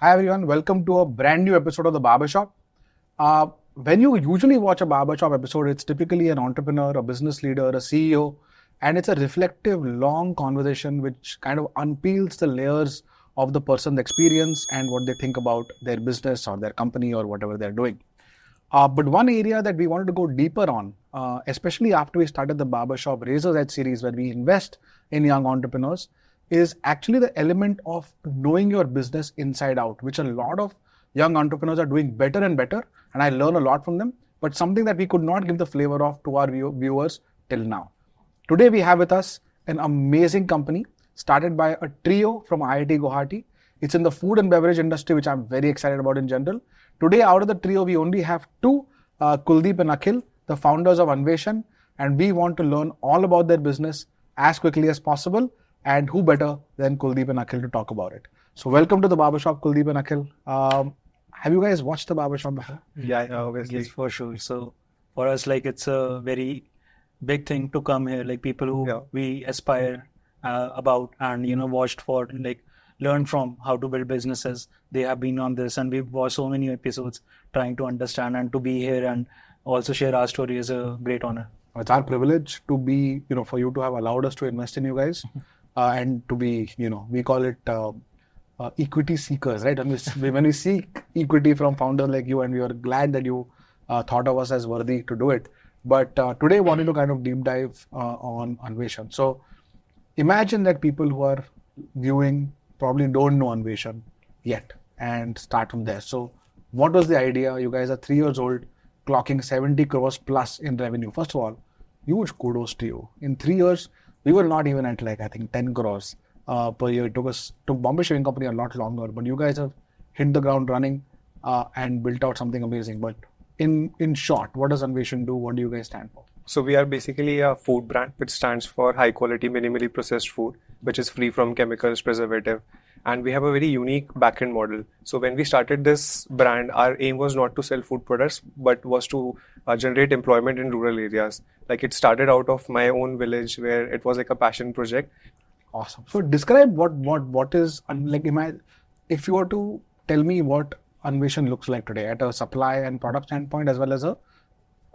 Hi everyone, welcome to a brand new episode of the BarberShop. When you usually watch a BarberShop episode, it's typically an entrepreneur, a business leader, a CEO, and it's a reflective, long conversation which kind of unpeels the layers of the person's experience and what they think about their business or their company or whatever they're doing. But one area that we wanted to go deeper on, especially after we started the BarberShop Razor's Edge series where we invest in young entrepreneurs, is actually the element of knowing your business inside out, which a lot of young entrepreneurs are doing better and better, and I learn a lot from them, but something that we could not give the flavor of to our viewers till now. Today we have with us an amazing company started by a trio from IIT Guwahati. It's in the food and beverage industry, which I'm very excited about in general. Today, out of the trio, we only have two, Kuldeep and Akhil, the founders of Anveshan, and we want to learn all about their business as quickly as possible. And who better than Kuldeep and Akhil to talk about it? So welcome to the BarberShop, Kuldeep and Akhil. Have you guys watched the BarberShop before? Yeah, obviously. Yes, for sure. So for us, like, it's a very big thing to come here. Like, people who we aspire about and, watched for, like, learn from how to build businesses. They have been on this and we've watched so many episodes trying to understand, and to be here and also share our story is a great honor. It's our privilege to be, for you to have allowed us to invest in you guys. And to be, we call it equity seekers, right? And when we seek equity from founders like you, and we are glad that you thought of us as worthy to do it. But today, I wanted to kind of deep dive on Anveshan. So imagine that people who are viewing probably don't know Anveshan yet, and start from there. So what was the idea? You guys are 3 years old, clocking 70 crores plus in revenue. First of all, huge kudos to you. In 3 years, we were not even at, like, I think 10 crores per year. It took Bombay Shaving Company a lot longer, but you guys have hit the ground running and built out something amazing. But in short, what does Anveshan do? What do you guys stand for? So we are basically a food brand which stands for high quality, minimally processed food, which is free from chemicals, preservative. And we have a very unique backend model. So when we started this brand, our aim was not to sell food products, but was to generate employment in rural areas. Like, it started out of my own village where it was like a passion project. Awesome. So describe what is, like, if you were to tell me what Anveshan looks like today at a supply and product standpoint as well as a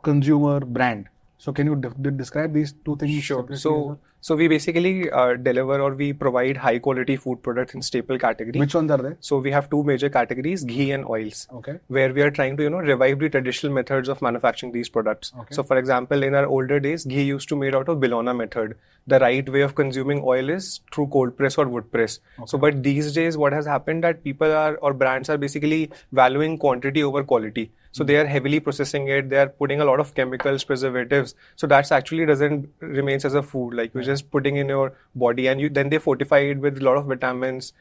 consumer brand. So can you describe these two things? Sure. So we basically deliver, or we provide high quality food products in staple categories. Which ones are they? So we have two major categories, ghee and oils. Okay. Where we are trying to, revive the traditional methods of manufacturing these products. Okay. So for example, in our older days, ghee used to be made out of Bilona method. The right way of consuming oil is through cold press or wood press. Okay. So, but these days, what has happened that people or brands are basically valuing quantity over quality. So they are heavily processing it. They are putting a lot of chemicals, preservatives. So that's actually doesn't remains as a food. Like, you're just putting in your body, and then they fortify it with a lot of vitamins,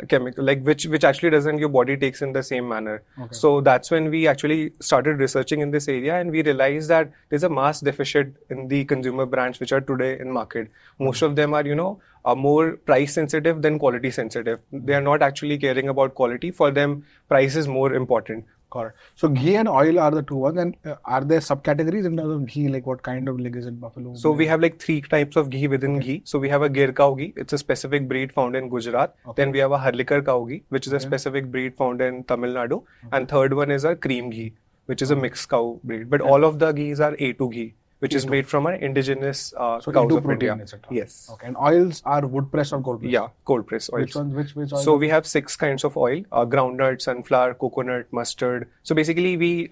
chemical, like which actually doesn't your body takes in the same manner. Okay. So that's when we actually started researching in this area, and we realized that there's a mass deficit in the consumer brands which are today in market. Most of them are more price sensitive than quality sensitive. They are not actually caring about quality. For them, price is more important. Correct. So ghee and oil are the two ones, and are there subcategories in terms of ghee? Like, what kind of, like, is it buffalo? So we have like 3 types of ghee within ghee. So we have a Gir cow ghee. It's a specific breed found in Gujarat. Okay. Then we have a Harlikar cow ghee, which is a specific breed found in Tamil Nadu. Okay. And third one is a cream ghee, which is a mixed cow breed. But all of the ghees are A2 ghee, which is made from our indigenous cows of India. Yes. Okay. And oils are wood press or cold press? Yeah, cold press oils. Which ones? Which oils? So we have 6 kinds of oil: groundnut, sunflower, coconut, mustard. So basically, we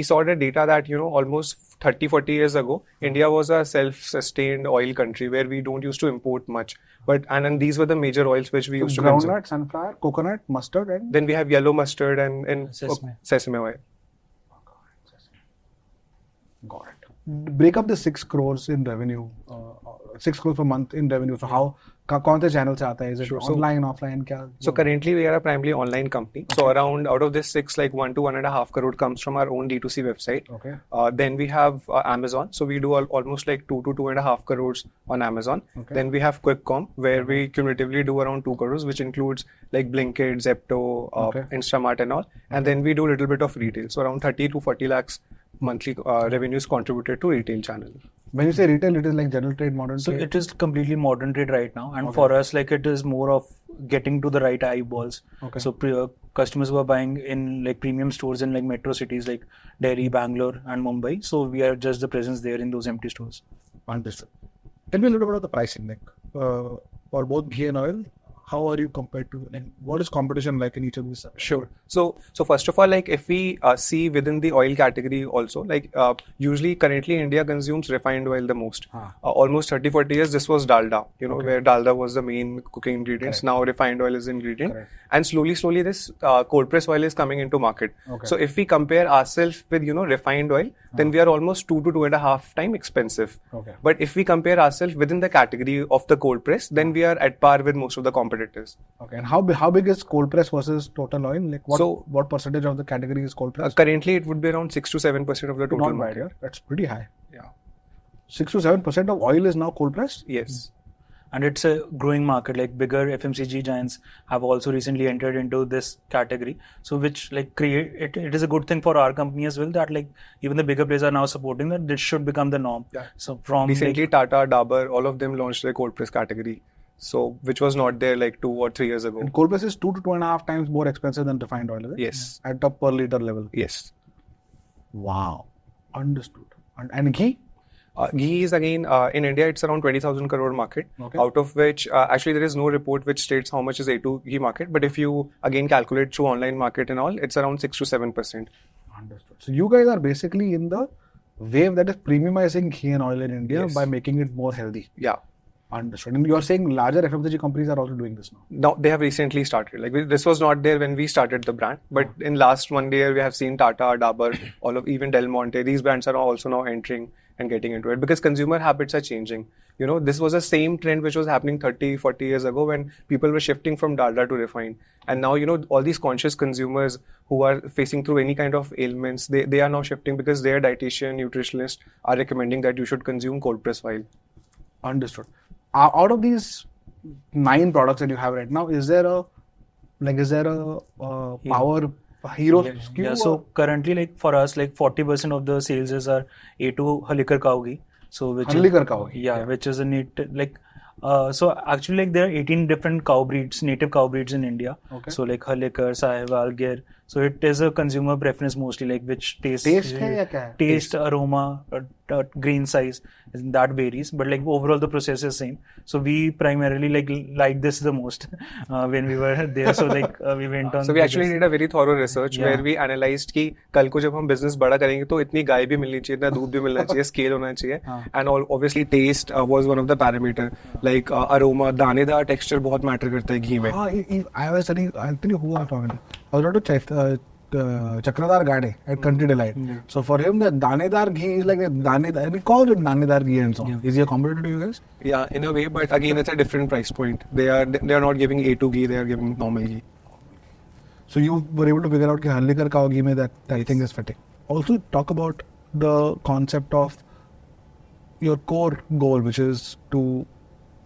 saw the data that almost 30-40 years ago, India was a self-sustained oil country where we don't used to import much. But and these were the major oils which we used to consume. Groundnut, sunflower, coconut, mustard, and then we have yellow mustard and sesame oil. Got it. Break up the 6 crores in revenue, 6 crores per month in revenue. So how, kaun se channel se aata hai? Is it online, offline? Kya? So currently we are a primarily online company. Okay. So around out of this 6, like 1 to 1.5 crore comes from our own D2C website. Okay. Then we have Amazon. So we do almost like 2 to 2.5 crores on Amazon. Okay. Then we have Quickcom, where we cumulatively do around 2 crores, which includes like Blinkit, Zepto, Instamart and all. And then we do a little bit of retail. So around 30 to 40 lakhs monthly revenues contributed to retail channel. When you say retail, it is like general trade, modern So trade? it is completely modern trade right now, and for us, like it is more of getting to the right eyeballs. Okay. So customers who are buying in like premium stores in like metro cities like Delhi, Bangalore, and Mumbai. So we are just the presence there in those empty stores. Understood. Tell me a little bit about the pricing, like for both ghee and oil. How are you compared to, and what is competition like in each of these? Sure. So first of all, like if we see within the oil category also, like usually currently India consumes refined oil the most. Almost 30-40 years, this was dalda, where dalda was the main cooking ingredients. Now refined oil is ingredient. Correct. And slowly this cold press oil is coming into market. Okay. So if we compare ourselves with, refined oil, then we are almost 2 to 2.5 times expensive. Okay. But if we compare ourselves within the category of the cold press, then we are at par with most of the competitors. Okay, and how big is cold press versus total oil? Like what percentage of the category is cold press? Currently, it would be around 6 to 7% of the total Not bad, market. yeah. That's pretty high. Yeah. 6 to 7% of oil is now cold pressed? Yes. And it's a growing market. Like bigger FMCG giants have also recently entered into this category. So which like it is a good thing for our company as well, that like even the bigger players are now supporting that this should become the norm. Yeah. So from Recently, Tata, Dabur, all of them launched their cold press category. So which was not there like 2 or 3 years ago. And cold press is 2 to 2.5 times more expensive than refined oil, is it? Yes. At a per liter level. Yes. Wow. Understood. And ghee? Ghee is again, in India, it's around 20,000 crore market, Okay. out of which, actually there is no report which states how much is A2 ghee market. But if you again calculate through online market and all, it's around 6 to 7%. Understood. So you guys are basically in the wave that is premiumizing ghee and oil in India Yes. by making it more healthy. Yeah. Understood. And you are saying larger FMCG companies are also doing this now. Now they have recently started. Like this was not there when we started the brand, but in last 1 year we have seen Tata, Dabur, even Del Monte. These brands are also now entering and getting into it because consumer habits are changing. This was the same trend which was happening 30, 40 years ago when people were shifting from dalda to refined. And now, all these conscious consumers who are facing through any kind of ailments, they are now shifting because their dietitian, nutritionist are recommending that you should consume cold press oil. Understood. Out of these 9 products that you have right now, is there a power hero SKU? Yeah, so currently, like for us, like 40% of the sales is our A2 Halikar cow ghee. So which Halikar cow ghee. Yeah, which is a so actually like there are 18 different cow breeds, native cow breeds in India. Okay. So like Halikar, Sahiwal, Gir. So it is a consumer preference mostly, like which taste hai ya kya hai? taste, aroma, grain size, that varies. But like overall the process is same. So we primarily like this the most when we were there. So like we went on. So we actually did a very thorough research where we analyzed कि कल को जब हम business बड़ा करेंगे तो इतनी गाय भी मिलनी चाहिए, इतना दूध भी मिलना चाहिए, scale होना चाहिए, and obviously taste was one of the parameter, like aroma, दानेदार texture बहुत matter करता है घी में. I'll tell you who I'm talking to. I was talking to Chakradar Gade at Country Delight. So for him, the Danedar ghee is like a Danedar. We call it Danedar ghee and so on. Is he a competitor to you guys? Yeah, in a way, but again, it's a different price point. They are not giving A2 ghee; they are giving normal ghee. So you were able to figure out that Halikar cow ghee mein that thing is fitting. Also, talk about the concept of your core goal, which is to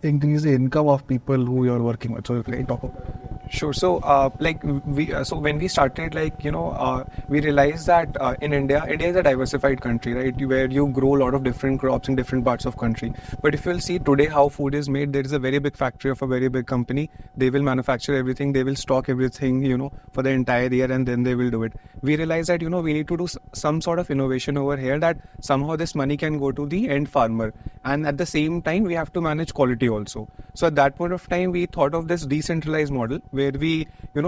increase the income of people who you're working with. So you can talk about. Sure. So, when we started, we realized that in India is a diversified country, right? Where you grow a lot of different crops in different parts of country. But if you'll see today how food is made, there is a very big factory of a very big company. They will manufacture everything. They will stock everything, for the entire year, and then they will do it. We realized that, we need to do some sort of innovation over here that somehow this money can go to the end farmer. And at the same time, we have to manage quality also. So at that point of time, we thought of this decentralized model where we,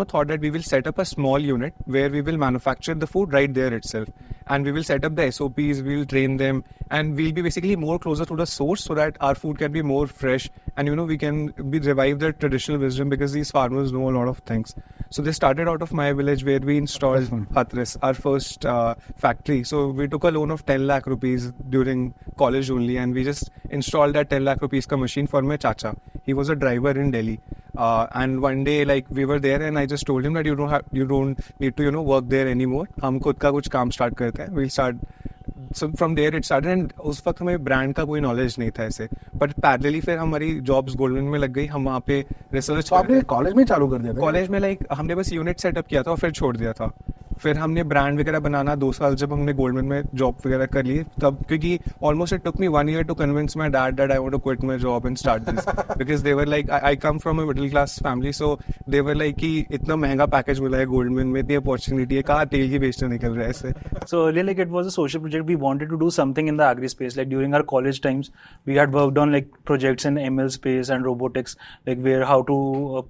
thought that we will set up a small unit where we will manufacture the food right there itself. And we will set up the SOPs, we will train them, and we'll be basically more closer to the source so that our food can be more fresh and, we can revive the traditional wisdom because these farmers know a lot of things. So this started out of my village where we installed Hathras, our first factory. So we took a loan of 10 lakh rupees during college only, and we just installed that 10 lakh rupees ka machine for my chacha. He was a driver in Delhi. And one day, we were there, and I just told him that you don't need to, work there anymore. हम खुद का कुछ काम start करते हैं. We'll start. So from there it started, and उस वक्त हमें ब्रांड का कोई नॉलेज नहीं था ऐसे. But पैरेलली फिर हमारी जॉब्स गोल्डन में लग गई. हम वहाँ पे रिसर्च. तो आपने कॉलेज में चालू कर दिया था? कॉलेज में हमने बस यूनिट सेटअप किया था और फिर छोड़ दिया था. फिर हमने ब्रांड वगैरह बनाना 2 साल जब हमने गोल्डमैन में जॉब वगैरह कर ली तब, क्योंकि almost it took me 1 year to convince my dad that I want to quit my job and start this, because they were like I come from a middle class family, so they were like कि इतना महंगा package मिला है Goldman में, इतनी opportunity है, कहाँ तेल की बेचने निकल रहा है इससे. So earlier, like it was a social project. We wanted to do something in the agri space. Like during our college times, we had worked on like projects in ML space and robotics, like where how to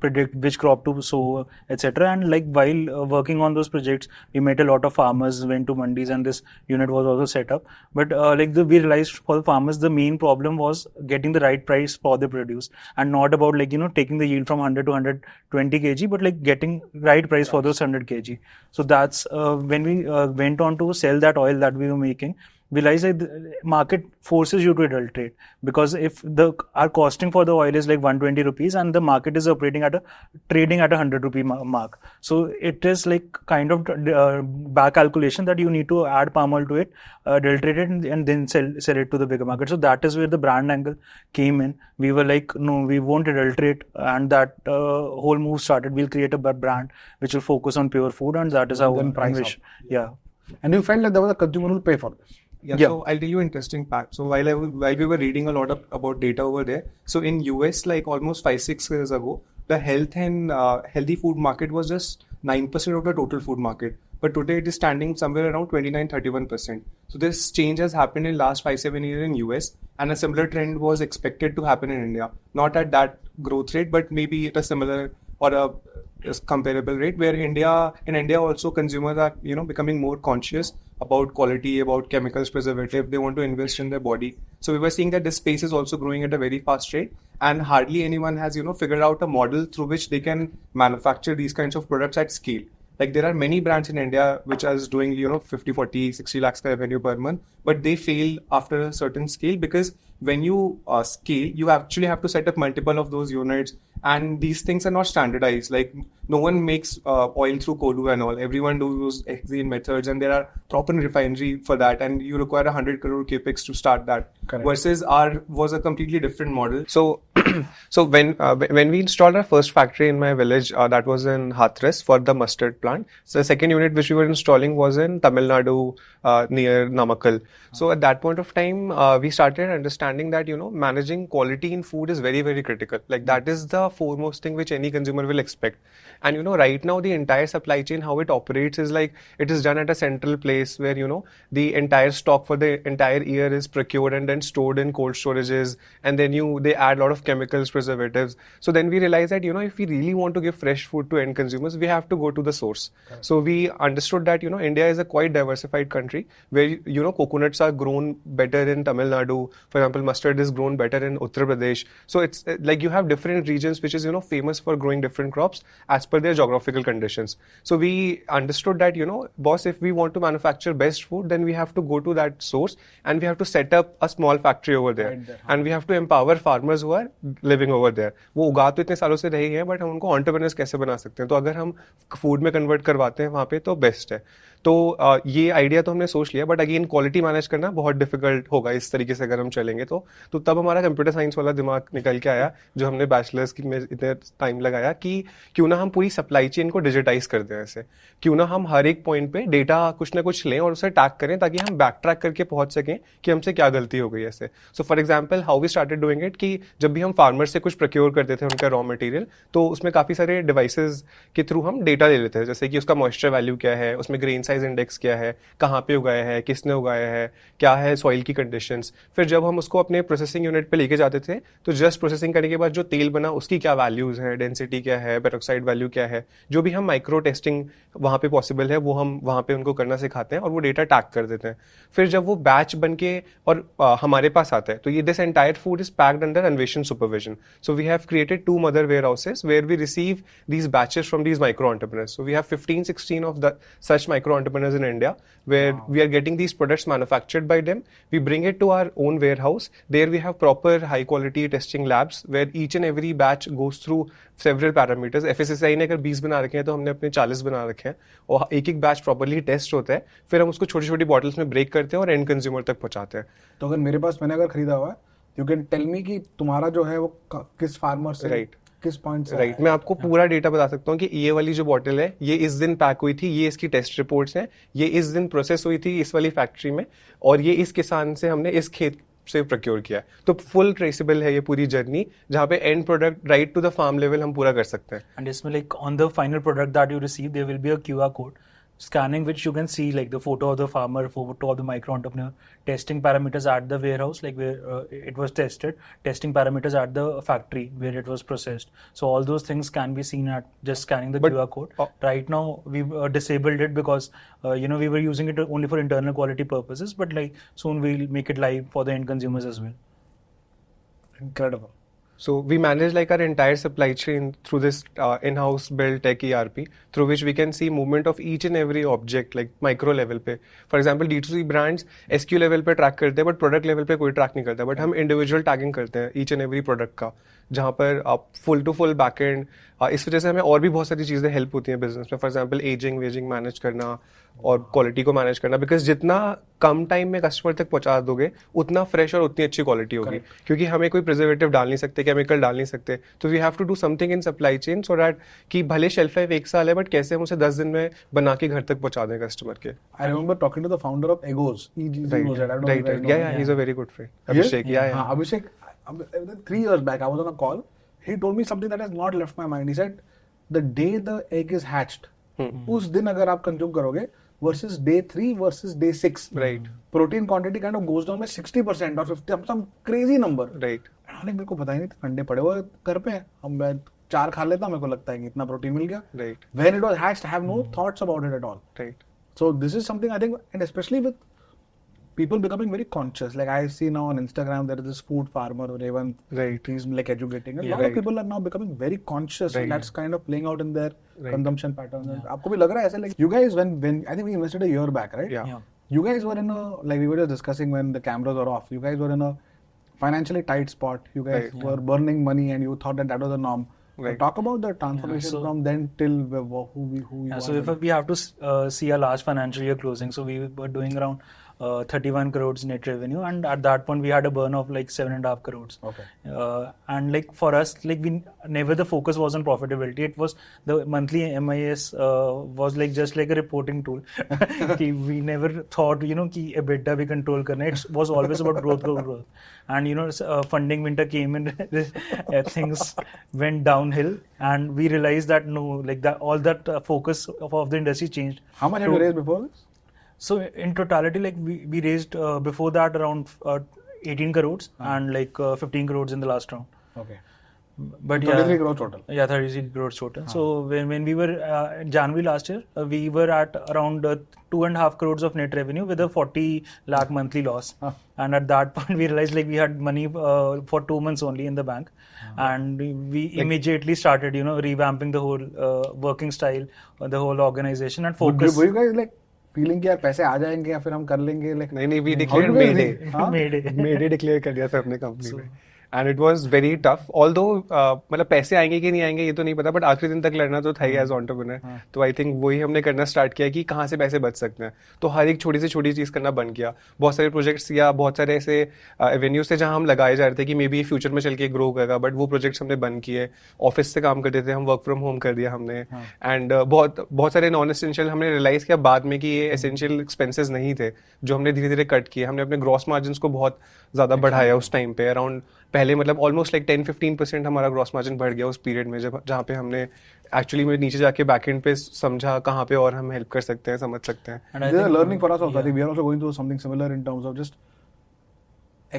predict which crop to sow, etc. And like while working on those projects, we met a lot of farmers, went to mandis, and this unit was also set up. But we realized for the farmers, the main problem was getting the right price for the produce, and not about like taking the yield from 100 to 120 kg, but like getting right price for those 100 kg. So that's when we went on to sell that oil that we were making. We realized that the market forces you to adulterate, because if our costing for the oil is like 120 rupees and the market is trading at a 100 rupee mark, so it is like kind of back calculation that you need to add palm oil to it, adulterate it, and then sell it to the bigger market. So that is where the brand angle came in. We were like, no, we won't adulterate, and that whole move started. We'll create a brand which will focus on pure food, and that is how Anveshan. Yeah. And you felt like there was a consumer who will pay for this. Yeah, so I'll tell you an interesting fact. So while we were reading a lot about data over there, so in US, like almost 5-6 years ago, the health and healthy food market was just 9% of the total food market. But today it is standing somewhere around 29-31%. So this change has happened in last 5-7 years in US, and a similar trend was expected to happen in India. Not at that growth rate, but maybe at a similar or a comparable rate, where in India also consumers are becoming more conscious about quality, about chemicals, preservative. They want to invest in their body. So we were seeing that this space is also growing at a very fast rate, and hardly anyone has figured out a model through which they can manufacture these kinds of products at scale. Like there are many brands in India which are doing 50, 40, 60 lakhs revenue per month, but they fail after a certain scale, because when you scale, you actually have to set up multiple of those units, and these things are not standardized. Like no one makes oil through Kolu and all. Everyone does Hexane methods, and there are proper refinery for that, and you require 100 crore capex to start that. Correct. Versus our was a completely different model. So when we installed our first factory in my village, that was in Hathras for the mustard plant. So the second unit which we were installing was in Tamil Nadu, near Namakkal. So at that point of time, we started understanding that managing quality in food is very, very critical. Like that is the foremost thing which any consumer will expect. And right now the entire supply chain, how it operates is like it is done at a central place where the entire stock for the entire year is procured and then stored in cold storages, and then they add a lot of chemicals, preservatives. So then we realized that if we really want to give fresh food to end consumers, we have to go to the source. Correct. So we understood that India is a quite diversified country where coconuts are grown better in Tamil Nadu. For example, mustard is grown better in Uttar Pradesh. So it's like you have different regions which is famous for growing different crops as per their geographical conditions. So we understood that boss, if we want to manufacture best food, then we have to go to that source, and we have to set up a small factory over there, right there. And we have to empower farmers who are living over there. वो उगा तो इतने सालों से रहे हैं, but हम उनको entrepreneurs कैसे बना सकते हैं? तो अगर हम फूड में कन्वर्ट करवाते हैं वहाँ पे तो बेस्ट है. तो ये आइडिया तो हमने सोच लिया, बट अगेन क्वालिटी मैनेज करना बहुत डिफिकल्ट होगा इस तरीके से अगर हम चलेंगे तो तब हमारा कंप्यूटर साइंस वाला दिमाग निकल के आया, जो हमने बैचलर्स में इतने टाइम लगाया, कि क्यों ना हम पूरी सप्लाई चेन को डिजिटाइज कर दें. ऐसे क्यों ना हम हर एक पॉइंट पे डेटा कुछ ना कुछ लें और उसे टैग करें, ताकि हम बैक ट्रैक करके पहुंच सकें कि हमसे क्या गलती हो गई. ऐसे so for example how we started doing it, कि जब भी हम फार्मर से कुछ प्रोक्योर करते थे उनका रॉ मटेरियल, तो उसमें काफी सारे डिवाइसेज के थ्रू हम डेटा ले लेते थे, जैसे कि उसका मॉइस्चर वैल्यू क्या है, उसमें ग्रेन साइज इंडेक्स क्या है, कहाँ पे उगाया है, किसने उगाया है, क्या है सॉइल की कंडीशंस. फिर जब हम उसको अपने प्रोसेसिंग यूनिट पे लेके जाते थे, तो जस्ट प्रोसेसिंग करने के बाद जो तेल बना उसकी क्या वैल्यूज है, डेंसिटी क्या है, पेरोक्साइड वैल्यू क्या है, जो भी हम माइक्रो टेस्टिंग वहाँ पे पॉसिबल है वो हम वहाँ पे उनको करना सिखाते हैं, और वो डेटा टैग कर देते हैं. फिर जब वो बैच बन के और हमारे पास आता है, तो ये this entire food is packed under अन्वेषण supervision. So we have created 2 mother warehouses where we receive these batches from these micro entrepreneurs. So we have 15-16 of such micro entrepreneurs in India, where we are getting these products manufactured by them. We bring it to our own warehouse. There we have proper high quality testing labs where each and every batch goes through several parameters. FSSAI ने अगर 20 बना रखे हैं तो हमने अपने 40 बना रखे हैं, और एक बैच प्रॉपर्ली टेस्ट होता है. फिर हम उसको छोटी छोटी बॉटल्स में ब्रेक करते हैं और एंड कंज्यूमर तक पहुंचाते हैं. तो अगर मेरे पास मैंने अगर खरीदा हुआ है, यू कैन टेल मी कि तुम्हारा जो है वो किस फार्मर से, राइट. किस पॉइंट से राइट मैं आपको पूरा डेटा बता सकता हूँ कि ये वाली जो बॉटल है ये इस दिन पैक हुई थी, ये इसकी टेस्ट रिपोर्ट्स हैं, ये इस दिन प्रोसेस हुई थी इस वाली फैक्ट्री में, और ये इस किसान से हमने इस खेत से प्रोक्योर किया है। तो फुल ट्रेसेबल है ये पूरी जर्नी, जहाँ पे end product right to the farm level हम पूरा कर सकते हैं। And इसमें like on the final product that you receive, there will be a QR code scanning which you can see like the photo of the farmer, photo of the micro entrepreneur, testing parameters at the warehouse like where it was tested, testing parameters at the factory where it was processed. So all those things can be seen at just scanning the QR code. Right now we've disabled it because we were using it only for internal quality purposes, but like soon we'll make it live for the end consumers as well. Incredible. So we manage like our entire supply chain through this in-house built tech ERP, through which we can see movement of each and every object like micro level पे. For example, D2C brands SKU level पे track करते हैं, but product level पे कोई track नहीं करता. But हम individual tagging करते हैं each and every product का, जहाँ पर आप full to full backend. इस वजह से हमें और भी बहुत सारी चीज़ें हेल्प होती हैं बिजनेस में. फॉर एग्जाम्पल वेजिंग मैनेज करना और क्वालिटी को मैनेज करना, बिकॉज जितना कम टाइम में कस्टमर तक पहुंचा दोगे उतना फ्रेश और उतनी अच्छी क्वालिटी होगी. क्योंकि हमें कोई प्रिजर्वेटिव डाल नहीं सकते, केमिकल डाल नहीं सकते. तो we have to do something in supply chain so that कि भले शेल्फ लाइफ 1 साल है बट कैसे हम उसे 10 दिन में बना के घर तक पहुंचा दें कस्टमर के. I remember talking to the founder of Egos. Right. Yeah, he's a very good friend. Abhishek. Yeah. Abhishek, 3 years back, I was on a call. He told me something that has not left my mind. He said, the day the egg is hatched, उस दिन अगर आप consume करोगे versus day 3 versus day 6, Right. protein quantity kind of goes down by 60% or 50, some crazy number. Right. मेरे को पता ही नहीं था, अंडे पड़े हुए घर पे हैं, अब मैं 4 खा लेता हूं, मेरे को लगता है कि इतना प्रोटीन मिल गया. Right. When it was hatched, I have no thoughts about it at all. Right. So this is something I think, and especially with people becoming very conscious. Like I see now on Instagram, there is this food farmer, Revan. Right. He's like educating. A lot Right. of people are now becoming very conscious, Right. and that's kind of playing out in their Right. consumption patterns. And आपको भी लग रहा है ऐसे, like you guys, when I think we invested a year back, right? Yeah. You guys were in a, like we were just discussing when the cameras were off. You guys were in a financially tight spot. You guys Right. were burning money, and you thought that was the norm. Right. Talk about the transformation from then till who you are. So if we have to see a last financial year closing, so we were doing around 31 crores net revenue, and at that point we had a burn of like 7.5 crores. Okay. And like for us, like we never the focus was on profitability. It was the monthly MIS was like just like a reporting tool. We never thought कि EBITDA भी control करना. It was always about growth. And funding winter came in, things went downhill, and we realized that no, like that all that focus of the industry changed. How much have you raised before this? So in totality, like we raised before that around 18 crores and like 15 crores in the last round. Okay. But 33 crores total. Yeah, 33 crores total. So when we were in January last year, we were at around 2.5 crores of net revenue with a 40 lakh monthly loss. And at that point, we realized like we had money for 2 months only in the bank, and we immediately started, revamping the whole working style, the whole organization, and focus. Were you guys like feeling कि यार पैसे आ जाएंगे या फिर हम कर लेंगे? Like नहीं, we declared Mayday. Mayday. Mayday declare कर दिया था अपने कंपनी में. And it was very tough. Although मतलब पैसे आएंगे कि नहीं आएंगे ये तो नहीं पता, बट आखिरी दिन तक लड़ना तो था ही एज एंटरप्रेन्योर. तो आई थिंक वही हमने करना स्टार्ट किया कि कहाँ से पैसे बच सकते हैं. तो हर एक छोटी से छोटी चीज़ करना बंद किया. बहुत सारे प्रोजेक्ट्स या बहुत सारे ऐसे एवेन्यूज थे जहाँ हम लगाए जा रहे थे कि मे बी फ्यूचर में चल के ग्रो करेगा, बट वो प्रोजेक्ट्स हमने बंद किए. ऑफिस से काम करते थे हम, वर्क फ्रॉम होम कर दिया हमने. एंड बहुत सारे नॉन एसेंशियल हमने रियलाइज किया बाद में कि ये एसेंशियल एक्सपेंसेस नहीं थे, जो हमने धीरे धीरे कट किए. हमने अपने ग्रॉस मार्जिन को बहुत ज़्यादा बढ़ाया उस टाइम पे. अराउंड पहले मतलब ऑलमोस्ट लाइक 10-15% हमारा ग्रॉस मार्जिन बढ़ गया उस पीरियड में, जहाँ पे हमने एक्चुअली में नीचे जाके बैकएंड पे समझा कहाँ पे और हम हेल्प कर सकते हैं, समझ सकते हैं. This is a learning for us also. I think we are also going through something similar in terms of just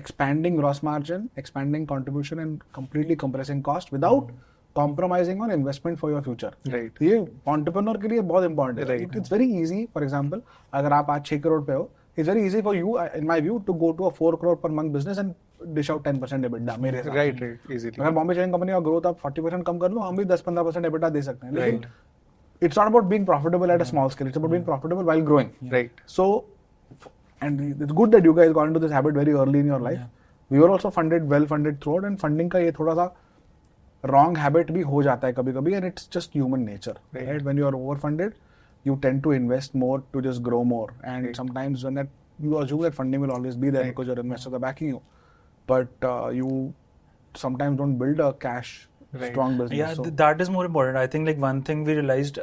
expanding gross margin, expanding contribution, and completely compressing cost without compromising on investment for your future. Right. ये entrepreneur के लिए बहुत important है. Right. It's very easy. For example, अगर आप आज 6 करोड़ पे हो, it's very easy for you, in my view, to go to a 4 crore per month business and dish out 10% EBITDA. मेरे हिसाब से. Right, easily. अगर बॉम्बे शेविंग कंपनी का ग्रोथ आप 40% कम कर लो, हम भी 10-15% EBITDA दे सकते हैं. लेकिन Right. it's not about being profitable at a small scale. It's about being profitable while growing. Right. So, and it's good that you guys got into this habit very early in your life. We were also well funded throughout, and funding का ये थोड़ा सा wrong habit भी हो जाता है कभी-कभी, and it's just human nature. Right? When you are overfunded, you tend to invest more to just grow more, and sometimes when that you assume that funding will always be there because your investors are backing you, but you sometimes don't build a cash strong business. Yeah, So, that is more important. I think like one thing we realized,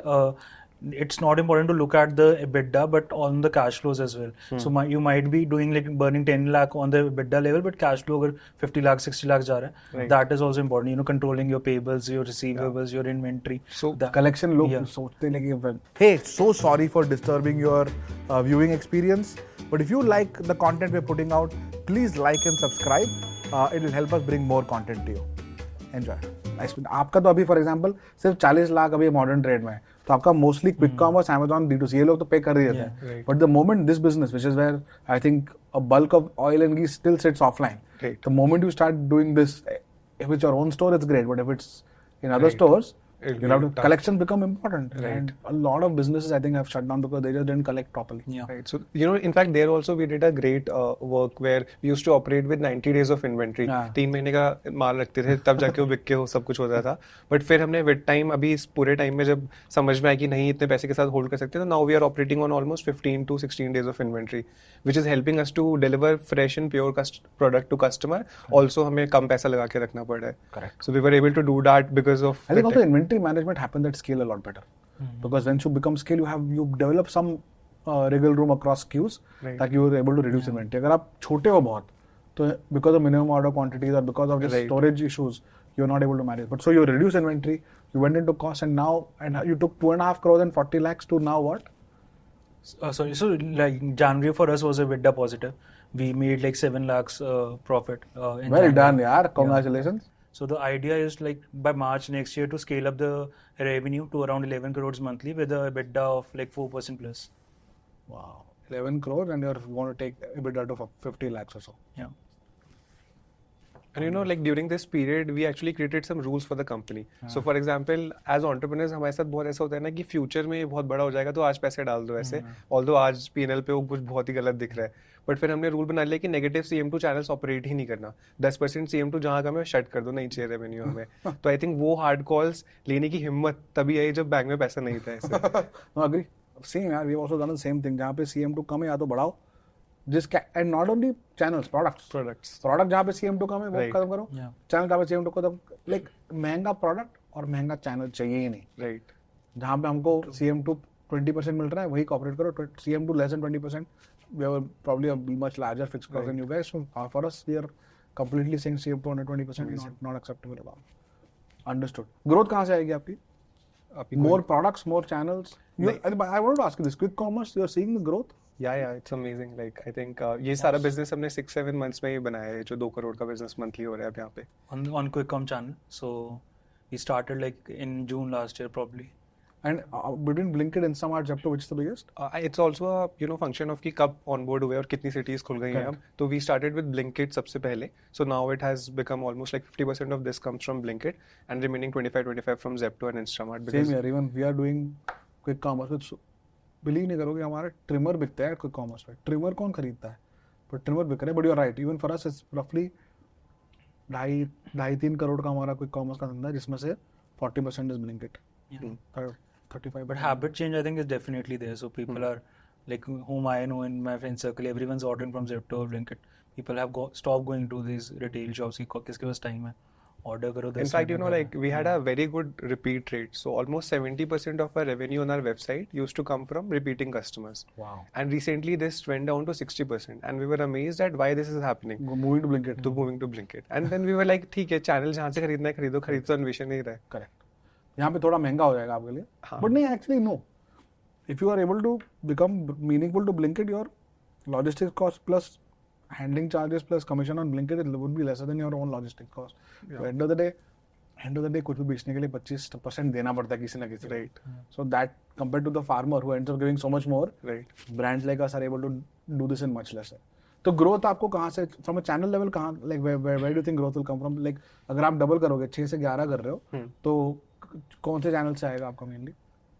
it's not important to look at the EBITDA, but on the cash flows as well. So you might be doing like burning 10 lakh on the EBITDA level, but cash flow अगर 50 lakh, 60 lakh जा रहा है, that is also important. You know, controlling your payables, your receivables, your inventory. So collection लोग सोचते हैं कि Hey, so sorry for disturbing your viewing experience. But if you like the content we're putting out, please like and subscribe. It will help us bring more content to you. Enjoy. आपका तो अभी for example सिर्फ 40 लाख अभी modern trade में है, तो आपका mostly quick commerce, Amazon, D2C ये लोग तो पे कर ही देते हैं. But the moment this business which is where I think a bulk of oil and ghee still sits offline. The moment you start doing this with your own store, it's great. But if it's in other stores, you have to, collections become important. And a lot of businesses, I think, have shut down because they just didn't collect properly. Right. So, you know, in fact, there also we did a great work where we used to operate with 90 days of inventory. 3 महीने का माल रखते थे, तब जाके वो बिक के सब कुछ होता था. But फिर हमने with time, अभी इस पूरे टाइम में जब समझ में आया कि नहीं इतने पैसे के साथ होल्ड कर सकते, तो now we are operating on almost 15 to 16 days of inventory, which is helping us to deliver fresh and pure product to customer. Also, हमें कम पैसा लगा के रखना पड़ रहा है. Correct. So we were able to do that because of. I think also inventory management happens at scale a lot better. Because once you become scale, you develop some wriggle room across SKUs ताकि you are able to reduce inventory. अगर आप छोटे हो बहुत, तो because of minimum order quantities or because of just storage issues, you are not able to manage. But so you reduce inventory, you went into cost, and now you took 2.5 crores and 40 lakhs to now what? Sorry, so like January for us was a EBITDA positive. We made like 7 lakhs profit. In Well January. done, yaar. Congratulations. So the idea is like by March next year to scale up the revenue to around 11 crores monthly with a EBITDA of like 4% plus. Wow. 11 crores and you're going to take EBITDA to 50 lakhs or so. Yeah. And you know, like during this period, we actually created some rules for the company. So for example, as entrepreneurs, हमारे साथ बहुत ऐसा होता है ना कि future में बहुत बड़ा हो जाएगा तो आज पैसे डाल दो ऐसे. Although आज P&L पे वो कुछ बहुत ही गलत दिख रहा है. बट फिर हमने रूल बना लिया कि नेगेटिव CM2 चैनल्स ऑपरेट ही नहीं करना. 10% CM2 जहाँ का मैं शट कर दो, नहीं चाहिए रेवेन्यू हमें. तो आई थिंक वो हार्ड कॉल्स लेने की हिम्मत तभी आई जब बैंक में पैसा नहीं था ऐसे. No, agree. Same यार, we have also done the same thing. जहाँ पे CM2 कम है या तो बढ़ाओ. And not only channels, products. Product जहाँ पे CM2 कम है वो खत्म करो. Channel जहाँ पे CM2 खत्म. Like महंगा product और महंगा channel चाहिए ही नहीं. Right. जहाँ पे हमको CM2 20% मिल रहा है वही कॉपरेट करो. CM2 less than 20%. We have probably a much larger fixed cost than you guys. So for us, we are completely saying CM2 under 20% not acceptable at all. Understood. Growth कहाँ से आएगी आपकी? More products, more channels. I wanted to ask you this. Quick commerce, you are seeing the growth? Yeah, it's amazing. Like I think ये सारा business हमने 6-7 months में ही बनाया है, जो 2 करोड़ का business monthly हो रहा है अब यहाँ पे. On QuickCom channel. So we started like in June last year probably. And between Blinkit, Instamart, Zepto, which is the biggest? It's also a function of कि कब onboard हुए और कितनी cities खुल गई हैं अब. तो we started with Blinkit सबसे पहले. So now it has become almost like 50% of this comes from Blinkit and remaining 25% from Zepto and Instamart. Same here. Even we are doing quick commerce. Believe नहीं करोगे हमारा trimmer बिकता है quick commerce पे. Trimmer कौन खरीदता है? But trimmer बिक रहे. But you are right. Even for us it's रफली 2.5-3 करोड़ का हमारा क्विक कॉमर्स का धंधा है, जिसमें से 40% is Blinkit. 35. But habit change I think is definitely there. So people are like whom I know in my friend circle, everyone's ordering from Zepto or Blinkit. People have stopped going to these retail shops. किसके पास time है? Order करो. In fact, you know, like we had a very good repeat rate. So almost 70% of our revenue on our website used to come from repeating customers. Wow. And recently this went down to 60%. And we were amazed at why this is happening. Moving to Blinkit. Moving to Blinkit. And then we were like, ठीक है, channel जहाँ से खरीदना है खरीदो तो अन्वेषण नहीं रहा है. Correct. यहाँ पे थोड़ा महंगा हो जाएगा आपके लिए. But नहीं, actually no. If you are able to become meaningful to Blinkit, your logistics cost plus handling charges plus commission on Blinkit it would be lesser than your own logistics cost. So end of the day कुछ भी बेचने के लिए 25% देना पड़ता है किसी ना किसी. Right. So that compared to the farmer who ends up giving so much more, right, brands like us are able to do this in much lesser. तो growth आपको कहाँ से, from a channel level कहाँ, like where do you think growth will come from? Like अगर आप double करोगे 6 से 11 कर रहे हो तो कौन से channel से आएगा आपका mainly?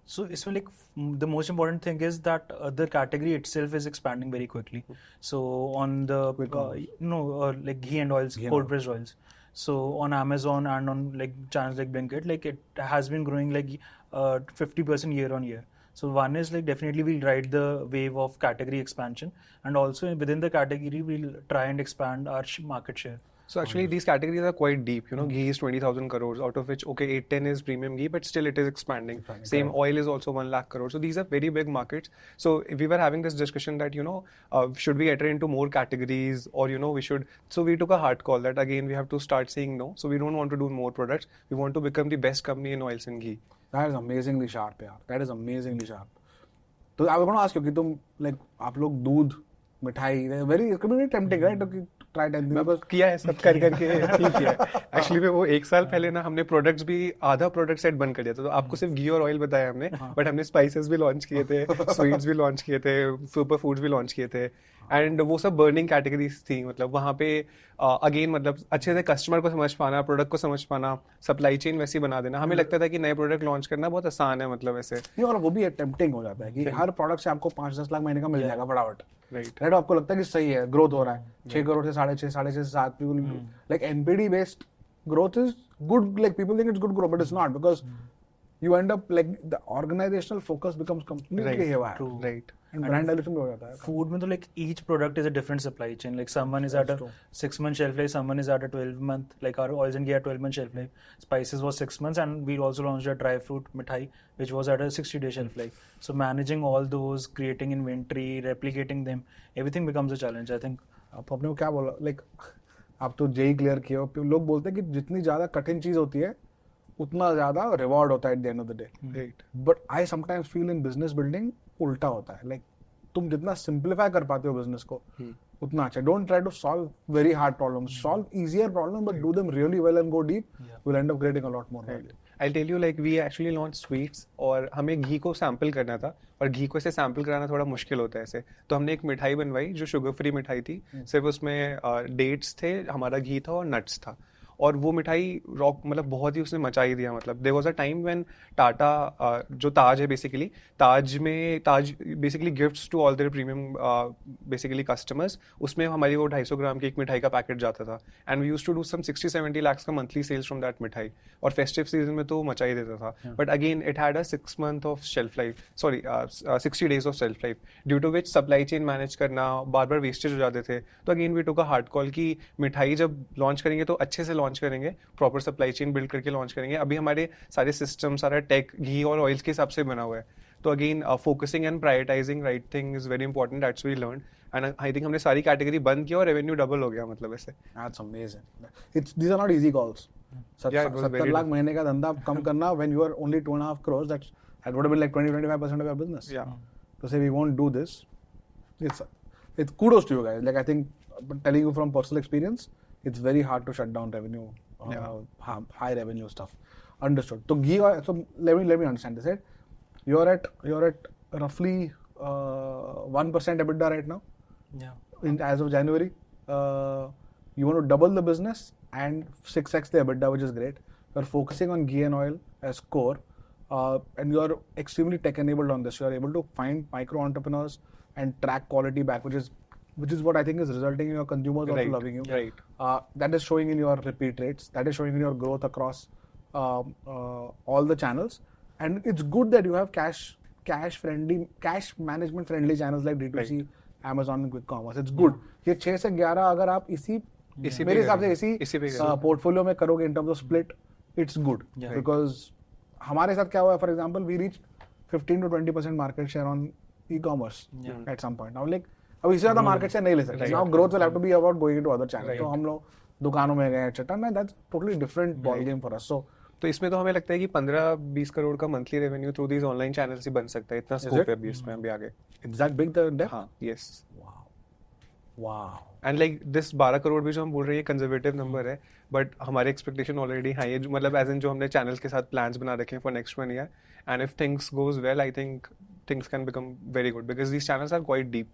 So it's like the most important thing is that the category itself is expanding very quickly. So on the like ghee and oils, cold pressed oils. So on Amazon and on like channels like Blinkit, like it has been growing like 50% year on year. So one is like definitely we'll ride the wave of category expansion, and also within the category we'll try and expand our market share. So actually these categories are quite deep. You know, ghee is 20,000 crores, out of which, okay, 8-10 is premium ghee, but still it is expanding. Same oil is also 1 lakh crores. So these are very big markets. So if we were having this discussion that, you know, should we enter into more categories, or, you know, we should, so we took a hard call that again, we have to start saying no. So we don't want to do more products. We want to become the best company in oils and ghee. That is amazingly sharp, yaar. That is amazingly sharp. So I was going to ask you कि तुम like आप लोग दूध मिठाई very it could be very tempting right to try 10 things because किया है सब कर करके ठीक है एक्चुअली में वो 1 साल पहले ना हमने प्रोडक्ट्स भी आधा प्रोडक्ट सेट बंद कर दिया था तो आपको सिर्फ घी और ऑयल बताया हमने बट हमने स्पाइसेस भी लॉन्च किए थे स्वीट्स भी लॉन्च किए थे सुपर फूड्स भी लॉन्च किए थे एंड वो सब बर्निंग कैटेगरीज थी मतलब वहाँ पे अगेन मतलब अच्छे से कस्टमर को समझ पाना प्रोडक्ट को समझ पाना सप्लाई चेन वैसी बना देना हमें लगता था कि नए प्रोडक्ट लॉन्च करना बहुत आसान है मतलब ऐसे नहीं और वो भी टेम्पटिंग हो जाता है कि हर प्रोडक्ट से आपको 5-10 लाख महीने का मिल जाएगा फटाफट राइट आपको लगता है कि सही है ग्रोथ हो रहा है 6 करोड़ से 6.5 से 7 like NPD based growth is good like people think it's good growth but it's not because you end up like the organizational focus becomes completely haywire. Right. And brand dilution भी हो जाता है. Food में तो like each product is a different supply chain. Like someone is at a 6-month shelf life, someone is at a 12-month. Like our oils and ghee at 12-month shelf life. Spices was 6 months, and we also launched a dry fruit mithai, which was at a 60-day shelf life. So managing all those, creating inventory, replicating them, everything becomes a challenge. I think. आप अपने को क्या बोला? Like आप तो JEE clear किए हो. लोग बोलते हैं कि जितनी ज़्यादा कठिन चीज़ होती है उतना ज्यादा रिवॉर्ड होता है at the end of the day right but I sometimes feel in business building उल्टा होता है लाइक तुम जितना सिंप्लीफाई कर पाते हो बिजनेस को उतना अच्छा don't try to solve very hard problems solve easier problem but do them really well and go deep will end up creating a lot more value I'll tell you like we actually launched sweets और हमें घी को sample करना था और घी को ऐसे sample कराना थोड़ा मुश्किल होता है ऐसे तो हमने एक मिठाई बनवाई जो शुगर फ्री मिठाई थी सिर्फ उसमें डेट्स थे हमारा घी था और नट्स था और वो मिठाई रॉक मतलब बहुत ही उसने मचा ही दिया मतलब there was a time when Tata जो ताज है basically Taj basically gifts to all their premium basically customers उसमें हमारी वो 250 ग्राम की एक मिठाई का पैकेट जाता था and we used to do some 60-70 lakhs का monthly sales from that mithai और फेस्टिव सीजन में तो मचा ही देता था but again it had a 6 month of shelf life sorry 60 days of shelf life due to which supply chain manage करना बार बार वेस्टेज हो जाते थे तो again we took a hard call की मिठाई जब लॉन्च करेंगे तो अच्छे से लॉन्च करेंगे प्रॉपर सप्लाई चेन बिल्ड करके लॉन्च करेंगे अभी हमारे सारे सिस्टम सारा टेक घी और ऑयल्स के हिसाब से बना हुआ है तो again focusing and prioritizing right thing is very important that's we learn and I think हमने सारी कैटेगरी बंद किया और रेवेन्यू डबल हो गया मतलब ऐसे that's amazing it's these are not easy calls 70 lakh महीने का धंधा कम करना when you are only 2.5 crores that would have been like 20-25% of your business to say we won't do this it's kudos to you guys like I think telling you from personal experience it's very hard to shut down revenue high revenue stuff understood so ghee so let me understand this right you're at roughly 1% EBITDA right now as of January you want to double the business and 6x the EBITDA which is great you're focusing on ghee and oil as core and you are extremely tech enabled on this you are able to find micro entrepreneurs and track quality back which is what I think is resulting in your consumers also loving you. Right. That is showing in your repeat rates. That is showing in your growth across all the channels. And it's good that you have cash management friendly channels like D2C, Amazon and quick commerce. It's good. ये 6 से 11 अगर आप इसी मेरे हिसाब से इसी portfolio में करोगे in terms of split, it's good. Because हमारे साथ क्या हुआ है, for example, we reached 15 to 20% market share on e-commerce at some point. Now like अब इससे ज्यादा मार्केट से नहीं ले सकते now growth will have to be about going into other channels तो हम लोग दुकानों में गए एटसेट्रा ना that's totally different ball game for us so तो इसमें तो हमें लगता है कि 15-20 करोड़ का monthly revenue through these online channels ही बन सकता है इतना स्कोप है अभी इसमें अभी आगे इट्स दैट बिग द हां yes wow and like this 12 crore भी जो हम बोल रहे हैं कंजर्वेटिव नंबर है बट हमारे एक्सपेक्टेशन ऑलरेडी हाई है मतलब एज इन जो हमने चैनल्स के साथ प्लान्स बना रखे हैं for next 1 year and if things goes well I think things can become very good because these channels are quite deep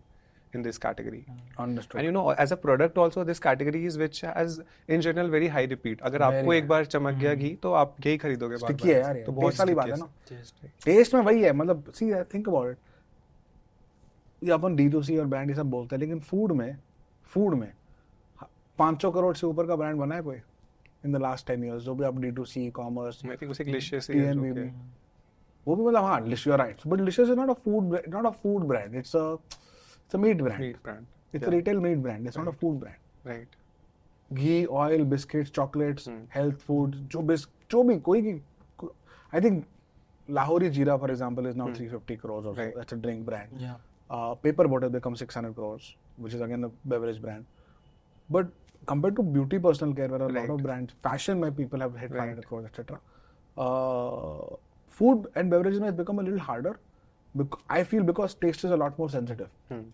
in this category. Understood. And you know, as a product also, this category is which has in general very high repeat. अगर आपको एक बार चमक गया घी तो आप घी खरीदोगे बार-बार. Sticky है यार ये. तो बहुत सारी बात है ना. Taste में वही है मतलब see think about it. ये अपन D2C और ब्रांड ये सब बोलते हैं लेकिन फूड में 500 करोड़ से ऊपर का ब्रांड बना है कोई in the last 10 years जो भी आप D2C कॉमर्स I think उसे Licious ही है वो भी मतलब हाँ Licious you're right but Licious is not a food brand it's a meat brand. It's a retail meat brand. It's not a food brand. Right. ghee, oil, biscuits, chocolates, health food, जो भी कोई भी, I think Lahori Jeera, for example, is now 350 crores or so. That's a drink brand. Yeah. Paper Boat has become 600 crores, which is again a beverage brand. But compared to beauty personal care, where a lot of brands, fashion where people have hit 500 crores, etc. Food and beverages has become a little harder. I feel because taste is a lot more sensitive.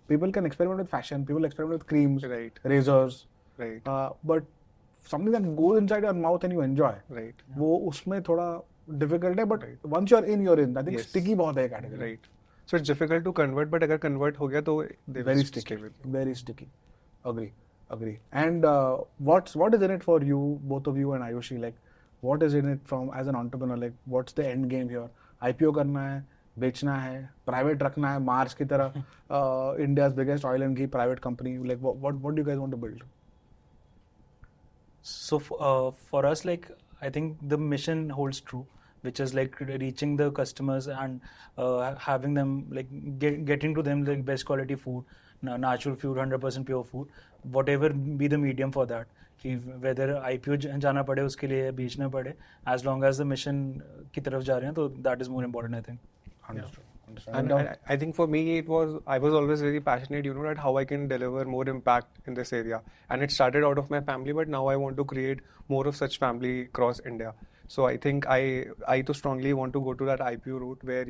People can experiment with fashion, people experiment with creams, razors. But something that goes inside your mouth and you enjoy, वो उसमें थोड़ा difficult है, but once you're in, you're in. I think sticky बहुत है category. Right. So it's difficult to convert, but अगर convert हो गया तो very sticky. Very sticky. Agree. And what is in it for you, both of you and Ayushi? Like, what is in it from as an entrepreneur? Like, what's the end game here? IPO करना है, बेचना है, private रखना है, Mars की तरह, India's biggest oil and ghee private company. Like, what do you guys want to build? So for us, like, I think the mission holds true, which is like reaching the customers and having them like getting to them like best quality food, natural food, 100% pure food, whatever be the medium for that. Whether IPO जाना पड़े उसके लिए बेचना पड़े, as long as the mission की तरफ जा रहे हैं, तो that is more important, I think. Understood. And I think for me I was always very passionate, at how I can deliver more impact in this area. And it started out of my family, but now I want to create more of such family across India. So I think I too strongly want to go to that IPO route where,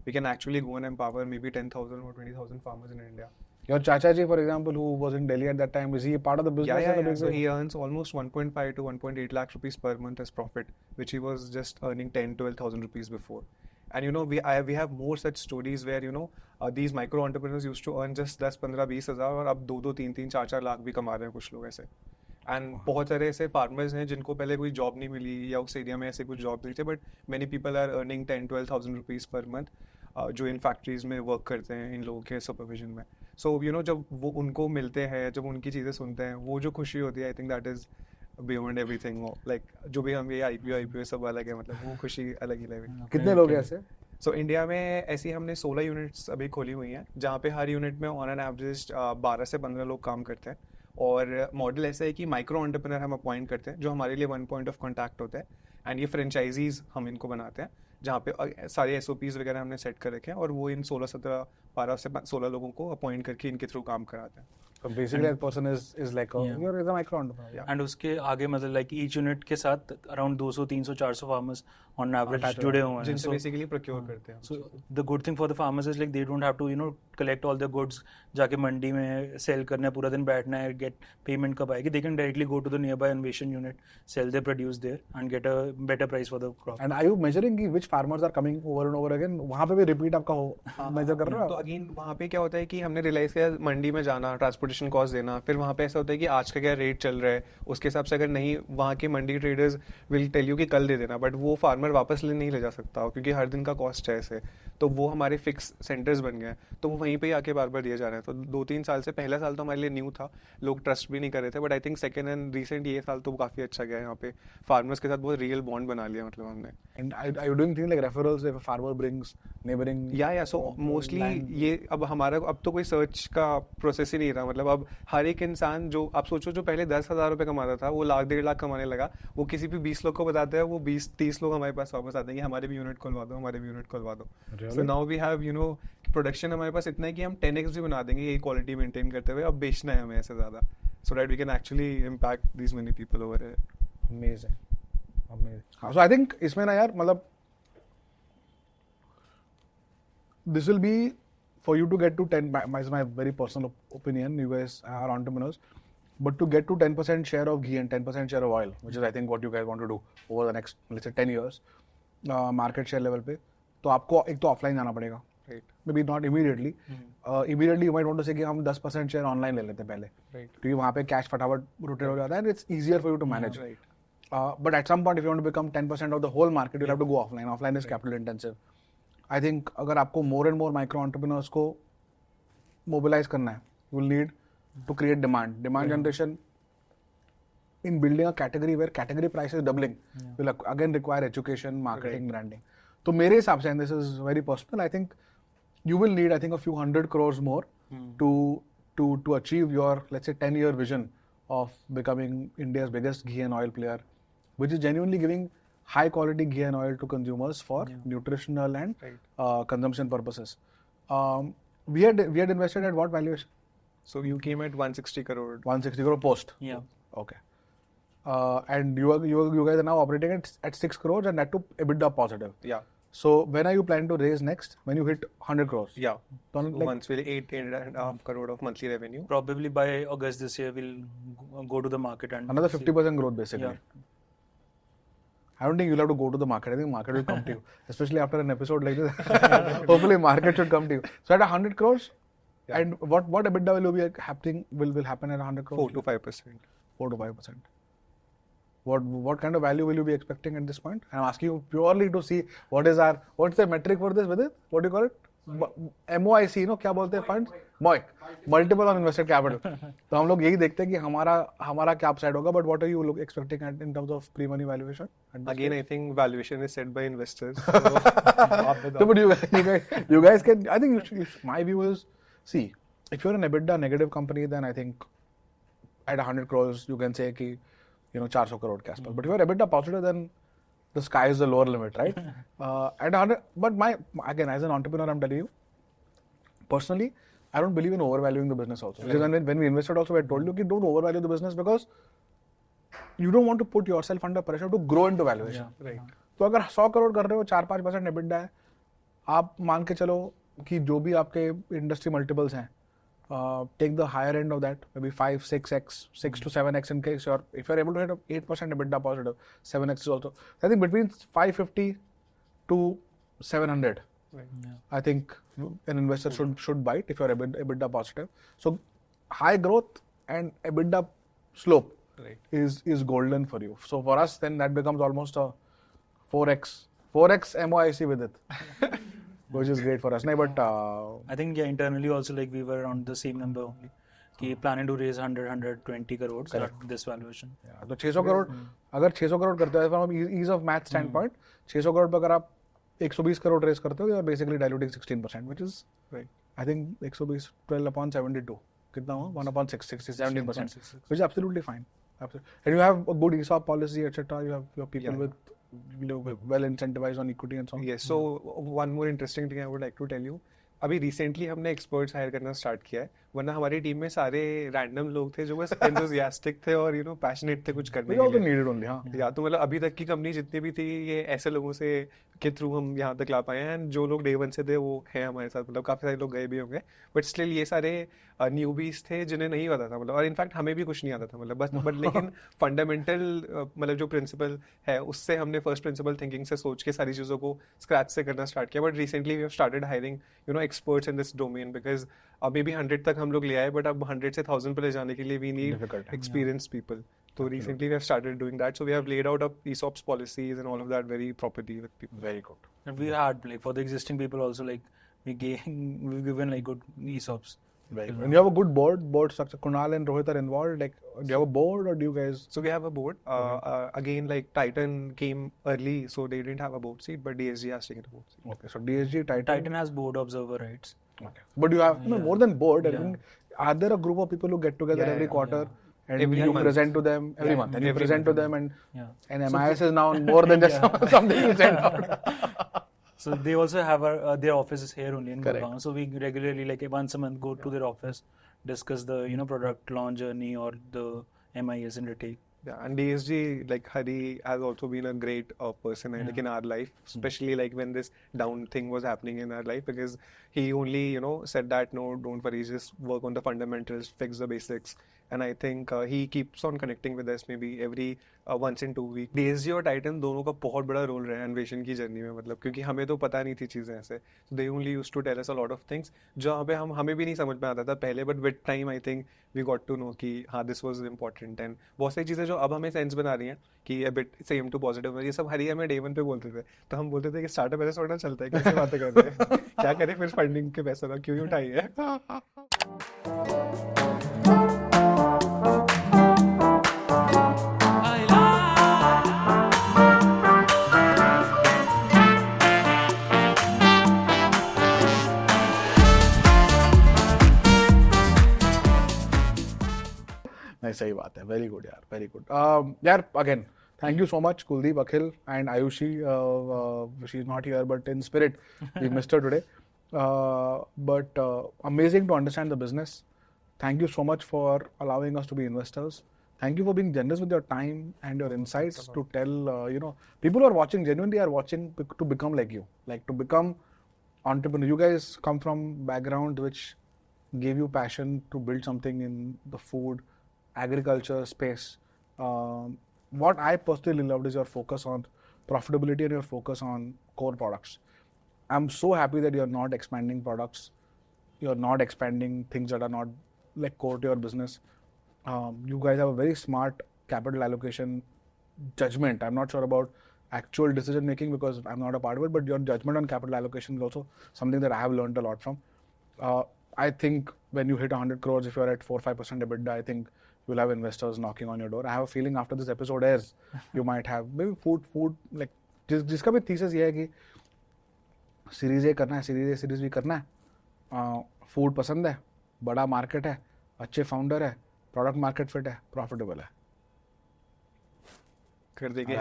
we can actually go and empower maybe 10,000 or 20,000 farmers in India. Your Chacha ji, for example, who was in Delhi at that time, is he a part of the business? Yeah. So he earns almost 1.5 to 1.8 lakh rupees per month as profit, which he was just earning 10-12,000 rupees before. And we have more such stories where these micro entrepreneurs used to earn just 10-15 हज़ार और अब 2-2, 3-3, 4-4 लाख भी कमा रहे हैं कुछ लोग ऐसे. And बहुत सारे ऐसे फार्मर्स हैं जिनको पहले कोई जॉब नहीं मिली या उस एरिया में ऐसे कुछ जॉब नहीं थे, but many people are earning 10-12,000 rupees per month जो इन फैक्ट्रीज में वर्क करते हैं इन लोगों के सुपरविजन में. सो जब वो उनको मिलते हैं, जब उनकी चीज़ें सुनते हैं, वो जो खुशी होती है, I think that is beyond everything. Like जो भी हम ये IPO सब अलग है, मतलब वो खुशी अलग ही लेवल. कितने लोग हैं ऐसे? सो इंडिया में ऐसी हमने 16 यूनिट्स अभी खोली हुई हैं, जहाँ पे हर यूनिट में ऑन एन एवरेज 12 से 15 लोग काम करते हैं. और मॉडल ऐसा है कि माइक्रो एंटरप्रेन्योर हम अपॉइंट करते हैं जो हमारे लिए 1 पॉइंट ऑफ कॉन्टैक्ट होता है. एंड ये फ्रेंचाइजीज हम इनको बनाते हैं जहाँ पे सारे SOPs वगैरह हमने सेट कर रखे हैं और वो इन 12 से 16 लोगों को अपॉइट करके इनके थ्रू काम कराते हैं. So basically, that person is like a micro entrepreneur. Yeah. And उसके आगे मतलब like each unit के साथ around 200, 300, 400 farmers on average जुड़े हुए हैं. जिनसे basically procure करते हैं. So the good thing for the farmers is like they don't have to collect all the goods, जाके मंडी में sell करना है, पूरा दिन बैठना है, get payment कब आएगी. They can directly go to the nearby Anveshan unit, sell their produce there and get a better price for the crop. And are you measuring which farmers are coming over and over again? वहाँ पे भी repeat आपका measure कर रहा है? तो again वहाँ पे क्या होता है कि हमने realize किया मंडी में जाना, transportation cost देना, फिर वहाँ पे ऐसा होता है कि आज का क्या रेट चल रहा है, उसके हिसाब से अगर नहीं वहाँ के मंडी ट्रेडर्स विल टेल यू कि कल दे देना, बट वो फार्मर वापस नहीं ले जा सकता क्योंकि हर दिन का कॉस्ट है ऐसे. तो वो हमारे फिक्स सेंटर्स बन गए, तो वो वहीं पे आके बार बार दिए जा रहे हैं. तो 2-3 साल से, पहला साल तो हमारे लिए न्यू था, लोग ट्रस्ट भी नहीं कर रहे थे, but I think second and recent ये साल तो काफ़ी अच्छा गया है. यहाँ पे फार्मर्स के साथ बहुत रियल बॉन्ड बना लिया मतलब हमने. And are you doing things like referrals if a farmer brings neighboring? या सो मोस्टली ये अब हमारा अब तो कोई सर्च का प्रोसेस ही नहीं रहा. मतलब अब हर एक इंसान जो आप सोचो जो पहले 10,000 रुपये कमाता था वो 1-1.5 लाख कमाने लगा, वो किसी भी 20 लोग को बताते हैं, वो 20-30 लोग हमारे पास वापस आते हैं कि हमारे भी यूनिट खुलवा दो, हमारे भी यूनिट खुलवा दो. So now we have production हमारे पास इतना है कि हम 10x भी बना देंगे यही क्वालिटी मेंटेन करते हुए. अब बेचना है हमें ऐसे ज़्यादा, so that we can actually impact these many people over here. Amazing. हाँ, so I think इसमें ना यार मतलब this will be for you to get to 10. My very personal opinion. You guys are entrepreneurs, but to get to 10% share of ghee and 10% share of oil, which is I think what you guys want to do over the next let's say 10 years, market share level पे, तो आपको एक तो offline जाना पड़ेगा. Maybe not immediately. Immediately you might want to say कि हम 10% share online ले लेते हैं पहले, क्योंकि वहाँ पे कैश फटाफट रोटेट हो जाता है and it's easier for you to manage. But at some point, if you want to become 10% of the whole market, you'll have to go offline. Offline is capital intensive. I think अगर आपको more and more micro entrepreneurs को mobilize करना है, you will need to create demand. Demand generation in building a category where category price is doubling will again require education, marketing, branding. तो मेरे हिसाब से, and this is very personal, I think you will need a few 100 crores more to achieve your let's say 10-year vision of becoming India's biggest ghee and oil player, which is genuinely giving high quality ghee and oil to consumers for nutritional and consumption purposes. We had invested at what valuation? So you came at 160 crore. 160 crore post. Yeah. Okay. And you guys are now operating at 6 crores and that too EBITDA positive. Yeah. So when are you planning to raise next? When you hit 100 crores? Yeah. So, like, Once we'll 8.5 crore of monthly revenue. Probably by August this year, we'll go to the market and another see. 50% growth basically. Yeah. I don't think you'll have to go to the market. I think market will come to you, especially after an episode like this. Hopefully, market should come to you. So at 100 crores, and what EBITDA will be happening? Will happen at 100 crores? 4 to 5%. 4 to 5%. What kind of value will you be expecting at this point? I'm asking you purely to see what's the metric for this with it? What do you call it? MOIC, no? क्या बोलते हैं funds? MOIC, multiple on invested capital. तो हम लोग यही देखते हैं कि हमारा क्या upside होगा. But what are you expecting in terms of pre-money valuation? Again, I think valuation is set by investors. So, but you guys can. I think my view is, see, if you're an EBITDA negative company, then I think at 100 crores you can say कि 400 crore के आसपास. But if you're EBITDA positive, then the sky is the lower limit, right? At 100, but again, as an entrepreneur, I'm telling you, personally, I don't believe in overvaluing the business also. Because when we invested also, I told you कि don't overvalue the business because you don't want to put yourself under pressure to grow into valuation. Yeah, right. तो अगर 100 करोड़ कर रहे हो 4-5% EBITDA है, आप मान के चलो कि जो भी आपके इंडस्ट्री मल्टीपल्स हैं, take the higher end of that, maybe 5, 6x, 6 to 7x in case if you're able to hit 8% EBITDA positive, 7x is also. I think between 550 to 700, Right. Yeah. I think an investor should bite if you're EBITDA positive. So high growth and EBITDA slope Right. is golden for you. So for us, then that becomes almost a 4x MOIC with it. Which is great for us. No, but I think internally also like we were around the same number only. कि planning to raise 120 crores at this valuation. Yeah, तो 600 करोड़ अगर 600 करोड़ करते हैं from ease of math standpoint 600 crore पे अगर आप 120 crore raise करते हो you are basically diluting 16%, which is Right. I think 120 12 upon 72 कितना हुआ 1 upon 6 17%, which is absolutely fine. Absolutely. And you have a good ESOP policy, etc. You have your people with well incentivized on equity and so on. Yes. So one more interesting thing I would like to tell you. अभी recently हमने experts higher करना start किया है, वरना हमारी team में सारे random लोग थे जो बस एंथुसियास्टिक थे और पैशनेट थे कुछ करने के लिए. Needed only, हाँ. या तो मतलब अभी तक की कंपनी जितनी भी थी ये ऐसे लोगों से के थ्रू हम यहाँ तक ला पाए हैं, एंड जो लोग डे वन से थे वो हैं हमारे साथ, मतलब काफ़ी सारे लोग गए भी होंगे, बट स्टिल ये सारे न्यूबीज थे जिन्हें नहीं पता था, मतलब और इनफैक्ट हमें भी कुछ नहीं आता था, मतलब बस बट लेकिन फंडामेंटल मतलब जो प्रिंसिपल है उससे हमने फर्स्ट प्रिंसिपल थिंकिंग से सोच के सारी चीज़ों को स्क्रैच से करना स्टार्ट किया. But recently we have started hiring experts in this domain because अब मे बी 100 तक हम लोग ले आए, बट अब 100 से 1000 पे ले जाने के लिए we need experienced people. So recently we have started doing that. So we have laid out ESOPs policies and all of that very properly with people. Very good. And we had like for the existing people also like we've given like good ESOPs. Right. And you have a good board structure. Kunal and Rohit are involved. Like, do you have a board or do you guys? So we have a board. Again, like Titan came early, so they didn't have a board seat, but DSG has taken a board seat. Okay, so DSG, Titan has board observer rights. Okay. But you have more than board. I think, are there a group of people who get together every quarter and Every you month. present to them every month? And you every present to month. them and Yeah. MIS is now more than just something you send out. So they also have their offices here only in Correct. Gurgaon. So we regularly like once a month go to their office, discuss the product launch journey or the MIS in retail. Yeah, and DSG, like Hari, has also been a great person like in our life, especially like when this down thing was happening in our life, because he only said that no, don't worry, just work on the fundamentals, fix the basics, and I think he keeps on connecting with us maybe every once in 2 weeks. DSG और Titan दोनों का बहुत बड़ा role रहा है अन्वेषण की journey में, मतलब क्योंकि हमें तो पता नहीं थी चीज़ें ऐसे, so they only used to tell us a lot of things जहाँ पे हमें भी नहीं समझ में आता था पहले, but with time I think we got to know कि हाँ this was important, and बहुत सारी चीज़ें जो अब हमें सेंस बना रही हैं कि a bit same to positive, ये सब हरी हमें डे वन पे बोलते थे, तो हम बोलते थे कि स्टार्टअप ऐसे थोड़ा चलता है, कैसे बातें कर रहे हैं, क्या करें फिर फंडिंग के पैसे ना क्यों ही उठाइए. Nice. सही बात है. Very good यार, very good. यार again, thank you so much Kuldeep Akhil and Ayushi. She's not here, but in spirit, we missed her today. But amazing to understand the business. Thank you so much for allowing us to be investors. Thank you for being generous with your time and your insights to tell, people who are watching genuinely are watching to become like you, like to become entrepreneur. You guys come from background which gave you passion to build something in the food, agriculture space. What I personally loved is your focus on profitability and your focus on core products. I'm so happy that you're not expanding products. You're not expanding things that are not like core to your business. You guys have a very smart capital allocation judgment. I'm not sure about actual decision making because I'm not a part of it, but your judgment on capital allocation is also something that I have learned a lot from. I think when you hit 100 crores, if you're at 4-5% EBITDA, I think you'll have investors knocking on your door. I have a feeling after this episode airs, you might have maybe food like जिसका भी thesis ये है कि series A करना है, series A series भी करना है, फूड पसंद है, बड़ा मार्केट है, अच्छे फाउंडर है, प्रोडक्ट मार्केट फिट है, प्रॉफिटेबल है, कर देंगे.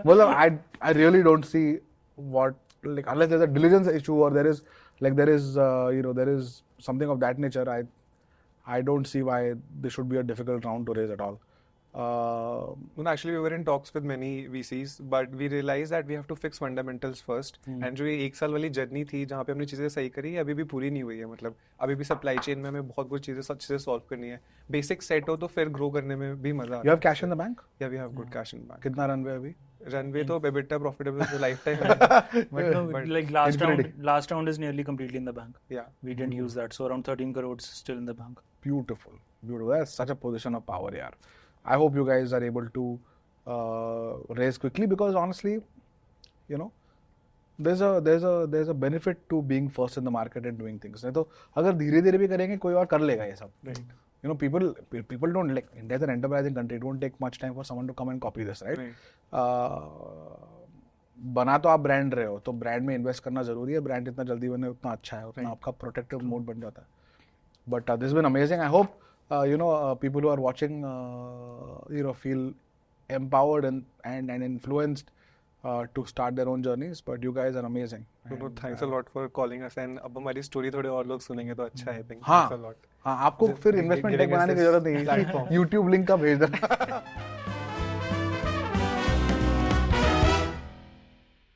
मतलब I really don't see what, like, unless there's a diligence issue or there is something of that nature, I don't see why this should be a difficult round to raise at all. Actually, we were in talks with many VCs, but we realized that we have to fix fundamentals first. And जो ये 1 साल वाली journey थी जहाँ पे हमने चीजें सही करी, अभी भी पूरी नहीं हुई है. मतलब अभी भी सप्लाई चेन में हमें बहुत कुछ चीजें सॉल्व करनी है. बेसिक सेट हो तो फिर ग्रो करने में भी मजा आता है. You have cash in the bank? Yeah, we have good cash in bank. कितना रनवे अभी? Runway तो EBITDA profitable for lifetime. But no, like last round is nearly completely in the bank. Yeah. We didn't use that, so around 13 crores still in the bank. Beautiful. That's such a position of power, yaar. I hope you guys are able to raise quickly because honestly, there's a benefit to being first in the market and doing things. नहीं तो अगर धीरे-धीरे भी करेंगे कोई और कर लेगा ये सब. Right. People don't, like, India's an enterprising country. It won't take much time for someone to come and copy this, right? बना तो आप ब्रांड रहे हो, तो ब्रांड में इन्वेस्ट करना जरूरी है. ब्रांड जितना जल्दी बने उतना अच्छा है, उतना आपका प्रोटेक्टिव मोड बन जाता है. But this has been amazing. I hope people who are watching feel empowered and influenced to start their own journeys. But you guys are amazing. Thanks a lot for calling us. And अब हमारी story थोड़े और लोग सुनेंगे तो अच्छा है. हाँ, आपको फिर इन्वेस्टमेंट टेक बनाने की जरूरत नहीं है. YouTube लिंक का भेज देना.